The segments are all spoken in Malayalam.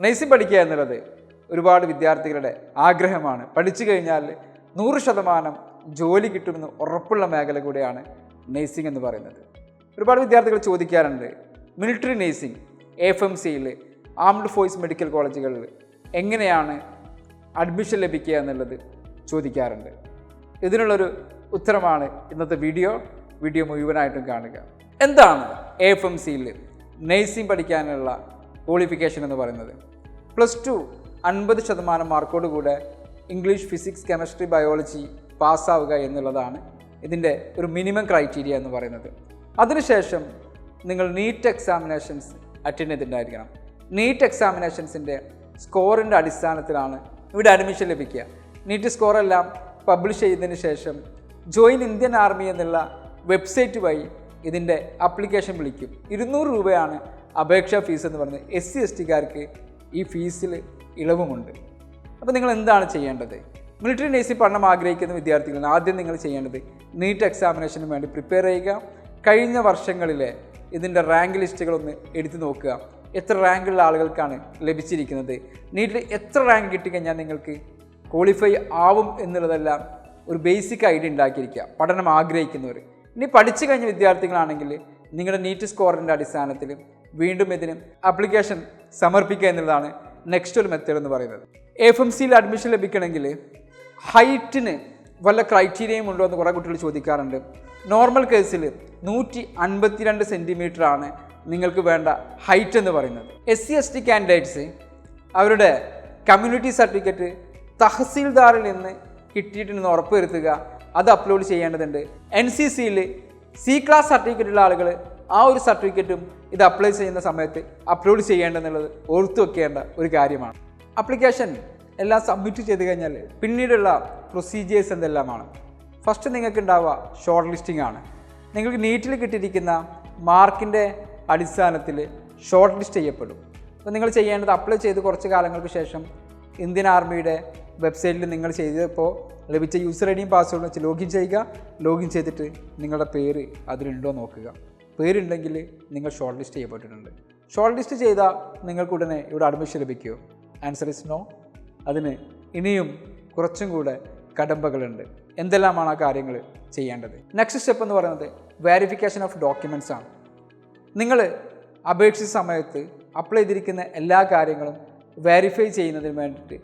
നഴ്സിംഗ് പഠിക്കുക എന്നുള്ളത് ഒരുപാട് വിദ്യാർത്ഥികളുടെ ആഗ്രഹമാണ്. പഠിച്ചു കഴിഞ്ഞാൽ 100% ജോലി കിട്ടുമെന്ന് ഉറപ്പുള്ള മേഖല കൂടെയാണ് നഴ്സിംഗ് എന്ന് പറയുന്നത്. ഒരുപാട് വിദ്യാർത്ഥികൾ ചോദിക്കാറുണ്ട്, മിലിറ്ററി നഴ്സിംഗ് AFMCയിൽ ആംഡ് ഫോഴ്സ് മെഡിക്കൽ കോളേജുകളിൽ എങ്ങനെയാണ് അഡ്മിഷൻ ലഭിക്കുക എന്നുള്ളത് ചോദിക്കാറുണ്ട്. ഇതിനുള്ളൊരു ഉത്തരമാണ് ഇന്നത്തെ വീഡിയോ മുഴുവനായിട്ടും കാണുക. എന്താണ് AFMCയിൽ നഴ്സിംഗ് പഠിക്കാനുള്ള ക്വാളിഫിക്കേഷൻ എന്ന് പറയുന്നത്? +2 50% മാർക്കോടുകൂടെ ഇംഗ്ലീഷ്, ഫിസിക്സ്, കെമിസ്ട്രി, ബയോളജി പാസ്സാവുക എന്നുള്ളതാണ് ഇതിൻ്റെ ഒരു മിനിമം ക്രൈറ്റീരിയ എന്ന് പറയുന്നത്. അതിനുശേഷം നിങ്ങൾ നീറ്റ് എക്സാമിനേഷൻസ് അറ്റൻഡ് ചെയ്തിട്ടുണ്ടായിരിക്കണം. നീറ്റ് എക്സാമിനേഷൻസിൻ്റെ സ്കോറിൻ്റെ അടിസ്ഥാനത്തിലാണ് ഇവിടെ അഡ്മിഷൻ ലഭിക്കുക. നീറ്റ് സ്കോറെല്ലാം പബ്ലിഷ് ചെയ്തതിന് ശേഷം ജോയിൻ ഇന്ത്യൻ ആർമി എന്നുള്ള വെബ്സൈറ്റ് വഴി ഇതിൻ്റെ ആപ്ലിക്കേഷൻ വിളിക്കും. 200 രൂപയാണ് അപേക്ഷാ ഫീസ് എന്ന് പറയുന്നത്. SC/STക്കാർക്ക് ഈ ഫീസിൽ ഇളവുമുണ്ട്. അപ്പോൾ നിങ്ങൾ എന്താണ് ചെയ്യേണ്ടത്? മിലിറ്ററി നഴ്സിംഗ് പഠനം ആഗ്രഹിക്കുന്ന വിദ്യാർത്ഥികളാണ് ആദ്യം നിങ്ങൾ ചെയ്യേണ്ടത് നീറ്റ് എക്സാമിനേഷന് വേണ്ടി പ്രിപ്പയർ ചെയ്യുക. കഴിഞ്ഞ വർഷങ്ങളിലെ ഇതിൻ്റെ റാങ്ക് ലിസ്റ്റുകളൊന്ന് എടുത്തു നോക്കുക. എത്ര റാങ്കുള്ള ആളുകൾക്കാണ് ലഭിച്ചിരിക്കുന്നത്, നീറ്റിൽ എത്ര റാങ്ക് കിട്ടിക്കഴിഞ്ഞാൽ നിങ്ങൾക്ക് ക്വാളിഫൈ ആവും എന്നുള്ളതെല്ലാം ഒരു ബേസിക് ഐഡിയ ഉണ്ടാക്കിയിരിക്കുക പഠനം ആഗ്രഹിക്കുന്നവർ. ഇനി പഠിച്ചു കഴിഞ്ഞ വിദ്യാർത്ഥികളാണെങ്കിൽ നിങ്ങളുടെ നീറ്റ് സ്കോറിൻ്റെ അടിസ്ഥാനത്തിൽ വീണ്ടും ഇതിന് ആപ്ലിക്കേഷൻ സമർപ്പിക്കുക എന്നുള്ളതാണ് നെക്സ്റ്റ് ഒരു മെത്തേഡ് എന്ന് പറയുന്നത്. AFMCയിൽ അഡ്മിഷൻ ലഭിക്കണമെങ്കിൽ ഹൈറ്റിന് വല്ല ക്രൈറ്റീരിയയും ഉണ്ടോ എന്ന് കുറേ കുട്ടികൾ ചോദിക്കാറുണ്ട്. നോർമൽ കേസിൽ 152 സെൻറ്റിമീറ്റർ ആണ് നിങ്ങൾക്ക് വേണ്ട ഹൈറ്റ് എന്ന് പറയുന്നത്. SC/ST കാൻഡിഡേറ്റ്സ് അവരുടെ കമ്മ്യൂണിറ്റി സർട്ടിഫിക്കറ്റ് തഹസീൽദാറിൽ നിന്ന് കിട്ടിയിട്ടുണ്ടെന്ന് ഉറപ്പുവരുത്തുക. അത് അപ്ലോഡ് ചെയ്യേണ്ടതുണ്ട്. NCCയിൽ C ക്ലാസ് സർട്ടിഫിക്കറ്റുള്ള ആളുകൾ ആ ഒരു സർട്ടിഫിക്കറ്റും ഇത് അപ്ലൈ ചെയ്യുന്ന സമയത്ത് അപ്ലോഡ് ചെയ്യേണ്ടതെന്നുള്ളത് ഓർത്തു വെക്കേണ്ട ഒരു കാര്യമാണ്. ആപ്ലിക്കേഷൻ എല്ലാം സബ്മിറ്റ് ചെയ്ത് കഴിഞ്ഞാൽ പിന്നീടുള്ള പ്രൊസീജിയേഴ്സ് എന്തെല്ലാമാണ്? ഫസ്റ്റ് നിങ്ങൾക്ക് ഉണ്ടാവുക ഷോർട്ട് ലിസ്റ്റിംഗ് ആണ്. നിങ്ങൾക്ക് നീറ്റിൽ കിട്ടിയിരിക്കുന്ന മാർക്കിൻ്റെ അടിസ്ഥാനത്തിൽ ഷോർട്ട് ലിസ്റ്റ് ചെയ്യപ്പെടും. അപ്പോൾ നിങ്ങൾ ചെയ്യേണ്ടത് അപ്ലൈ ചെയ്ത് കുറച്ച് കാലങ്ങൾക്ക് ശേഷം ഇന്ത്യൻ ആർമിയുടെ വെബ്സൈറ്റിൽ നിങ്ങൾ ചെയ്തപ്പോൾ ലഭിച്ച യൂസർ ഐഡിയും പാസ്വേഡും വെച്ച് ലോഗിൻ ചെയ്യുക. ലോഗിൻ ചെയ്തിട്ട് നിങ്ങളുടെ പേര് അതിലുണ്ടോ നോക്കുക. പേരുണ്ടെങ്കിൽ നിങ്ങൾ ഷോർട്ട് ലിസ്റ്റ് ചെയ്യപ്പെട്ടിട്ടുണ്ട്. ഷോർട്ട് ലിസ്റ്റ് ചെയ്താൽ നിങ്ങൾക്ക് ഉടനെ ഇവിടെ അഡ്മിഷൻ ലഭിക്കുമോ? Answer is no. അതിന് ഇനിയും കുറച്ചും കൂടെ കടമ്പകളുണ്ട്. എന്തെല്ലാമാണ് ആ കാര്യങ്ങൾ ചെയ്യേണ്ടത്? നെക്സ്റ്റ് സ്റ്റെപ്പ് എന്ന് പറയുന്നത് വെരിഫിക്കേഷൻ ഓഫ് ഡോക്യുമെൻറ്റ്സ് ആണ്. നിങ്ങൾ അപേക്ഷിച്ച സമയത്ത് അപ്ലൈ ചെയ്തിരിക്കുന്ന എല്ലാ കാര്യങ്ങളും വെരിഫൈ ചെയ്യുന്നതിന് വേണ്ടിയിട്ട്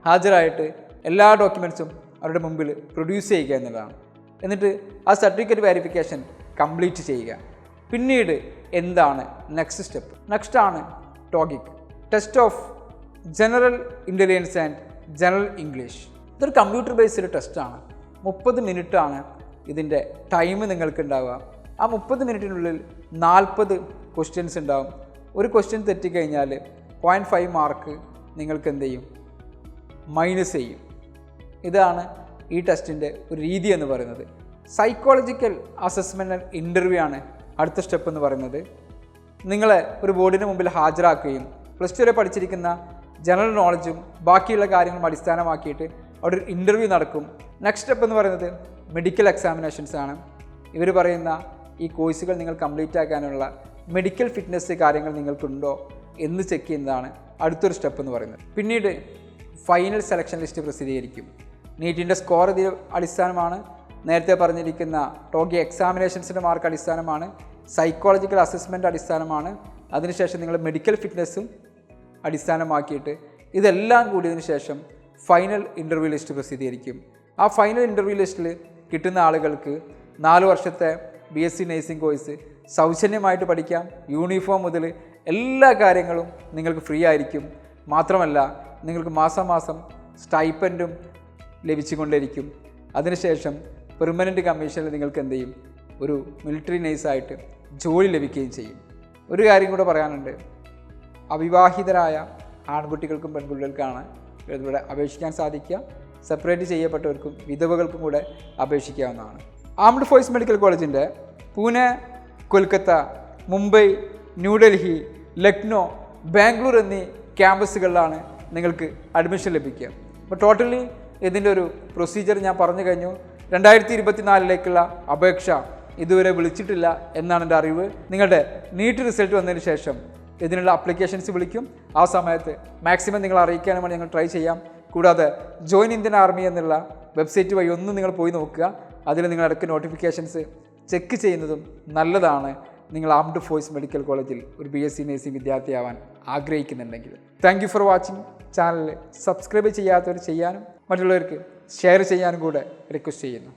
ഹാജരായിട്ട് എല്ലാ ഡോക്യുമെൻറ്റ്സും അവരുടെ മുമ്പിൽ പ്രൊഡ്യൂസ് ചെയ്യുക എന്നുള്ളതാണ്. എന്നിട്ട് ആ സർട്ടിഫിക്കറ്റ് വെരിഫിക്കേഷൻ കംപ്ലീറ്റ് ചെയ്യുക. പിന്നീട് എന്താണ് നെക്സ്റ്റ് സ്റ്റെപ്പ്? നെക്സ്റ്റ് ആണ് TOGIC, test of general intelligence and general English. ഇതൊരു കമ്പ്യൂട്ടർ ബേസ്ഡ് ടെസ്റ്റാണ്. 30 മിനിറ്റാണ് ഇതിൻ്റെ ടൈം നിങ്ങൾക്ക് ഉണ്ടാവുക. ആ 30 മിനിറ്റിനുള്ളിൽ 40 ക്വസ്റ്റ്യൻസ് ഉണ്ടാവും. ഒരു ക്വസ്റ്റ്യൻ തെറ്റിക്കഴിഞ്ഞാൽ 0.5 മാർക്ക് നിങ്ങൾക്ക് എന്ത് ചെയ്യും? മൈനസ് ചെയ്യും. ഇതാണ് ഈ ടെസ്റ്റിൻ്റെ ഒരു രീതി എന്ന് പറയുന്നത്. സൈക്കോളജിക്കൽ അസസ്മെൻ്റ് ആൻഡ് ഇൻ്റർവ്യൂ ആണ് അടുത്ത സ്റ്റെപ്പ് എന്ന് പറയുന്നത്. നിങ്ങളെ ഒരു ബോർഡിന് മുമ്പിൽ ഹാജരാക്കുകയും +2 വരെ പഠിച്ചിരിക്കുന്ന ജനറൽ നോളജും ബാക്കിയുള്ള കാര്യങ്ങളും അടിസ്ഥാനമാക്കിയിട്ട് അവിടെ ഒരു ഇൻ്റർവ്യൂ നടക്കും. നെക്സ്റ്റ് സ്റ്റെപ്പ് എന്ന് പറയുന്നത് മെഡിക്കൽ എക്സാമിനേഷൻസ് ആണ്. ഇവർ പറയുന്ന ഈ കോഴ്സുകൾ നിങ്ങൾ കംപ്ലീറ്റ് ആക്കാനുള്ള മെഡിക്കൽ ഫിറ്റ്നസ് കാര്യങ്ങൾ നിങ്ങൾക്കുണ്ടോ എന്ന് ചെക്ക് ചെയ്യുന്നതാണ് അടുത്തൊരു സ്റ്റെപ്പ് എന്ന് പറയുന്നത്. പിന്നീട് ഫൈനൽ സെലക്ഷൻ ലിസ്റ്റ് പ്രസിദ്ധീകരിക്കും. നീറ്റിൻ്റെ സ്കോർ ഇതിൽ അടിസ്ഥാനമാണ്. നേരത്തെ പറഞ്ഞിരിക്കുന്ന TOGIC എക്സാമിനേഷൻസിൻ്റെ മാർക്ക് അടിസ്ഥാനമാണ്. സൈക്കോളജിക്കൽ അസസ്മെൻ്റ് അടിസ്ഥാനമാണ്. അതിനുശേഷം നിങ്ങൾ മെഡിക്കൽ ഫിറ്റ്നസ്സും അടിസ്ഥാനമാക്കിയിട്ട് ഇതെല്ലാം കൂടിയതിന് ശേഷം ഫൈനൽ ഇൻ്റർവ്യൂ ലിസ്റ്റ് പ്രസിദ്ധീകരിക്കും. ആ ഫൈനൽ ഇൻ്റർവ്യൂ ലിസ്റ്റിൽ കിട്ടുന്ന ആളുകൾക്ക് 4 വർഷത്തെ BSc നഴ്സിംഗ് കോഴ്സ് സൗജന്യമായിട്ട് പഠിക്കാം. യൂണിഫോം മുതൽ എല്ലാ കാര്യങ്ങളും നിങ്ങൾക്ക് ഫ്രീ ആയിരിക്കും. മാത്രമല്ല നിങ്ങൾക്ക് മാസം സ്റ്റൈപ്പൻറ്റും ലഭിച്ചുകൊണ്ടിരിക്കും. അതിനുശേഷം പെർമനൻറ്റ് കമ്മീഷനിൽ നിങ്ങൾക്ക് എന്ത് ചെയ്യും? ഒരു മിലിറ്ററി നഴ്സായിട്ട് ജോലി ലഭിക്കുകയും ചെയ്യും. ഒരു കാര്യം കൂടെ പറയാനുണ്ട്. അവിവാഹിതരായ ആൺകുട്ടികൾക്കും പെൺകുട്ടികൾക്കാണ് ഇവിടെ അപേക്ഷിക്കാൻ സാധിക്കുക. സെപ്പറേറ്റ് ചെയ്യപ്പെട്ടവർക്കും വിധവകൾക്കും കൂടെ അപേക്ഷിക്കാവുന്നതാണ്. ആംഡ് ഫോഴ്സ് മെഡിക്കൽ കോളേജിൻ്റെ പൂനെ, കൊൽക്കത്ത, മുംബൈ, ന്യൂഡൽഹി, ലക്നോ, ബാംഗ്ലൂർ എന്നീ ക്യാമ്പസുകളിലാണ് നിങ്ങൾക്ക് അഡ്മിഷൻ ലഭിക്കുക. അപ്പോൾ ടോട്ടലി ഇതിൻ്റെ ഒരു പ്രൊസീജിയർ ഞാൻ പറഞ്ഞു കഴിഞ്ഞു. 2024 അപേക്ഷ ഇതുവരെ വിളിച്ചിട്ടില്ല എന്നാണ് എൻ്റെ അറിവ്. നിങ്ങളുടെ നീറ്റ് റിസൾട്ട് വന്നതിന് ശേഷം ഇതിനുള്ള അപ്ലിക്കേഷൻസ് വിളിക്കും. ആ സമയത്ത് മാക്സിമം നിങ്ങൾ അറിയിക്കാനും വേണ്ടി ഞങ്ങൾ ട്രൈ ചെയ്യാം. കൂടാതെ ജോയിൻ ഇന്ത്യൻ ആർമി എന്നുള്ള വെബ്സൈറ്റ് വഴി ഒന്ന് നിങ്ങൾ പോയി നോക്കുക. അതിൽ നിങ്ങൾ ഇടയ്ക്ക് നോട്ടിഫിക്കേഷൻസ് ചെക്ക് ചെയ്യുന്നതും നല്ലതാണ്. നിങ്ങൾ ആംഡ് ഫോഴ്സ് മെഡിക്കൽ കോളേജിൽ ഒരു BSc നഴ്സിംഗ് വിദ്യാർത്ഥിയാവാൻ ആഗ്രഹിക്കുന്നുണ്ടെങ്കിൽ. Thank you for watching. Channel subscribe ചെയ്യാത്തവർ ചെയ്യാനും മറ്റുള്ളവർക്ക് ഷെയർ ചെയ്യാനും കൂടെ റിക്വസ്റ്റ് ചെയ്യുന്നു.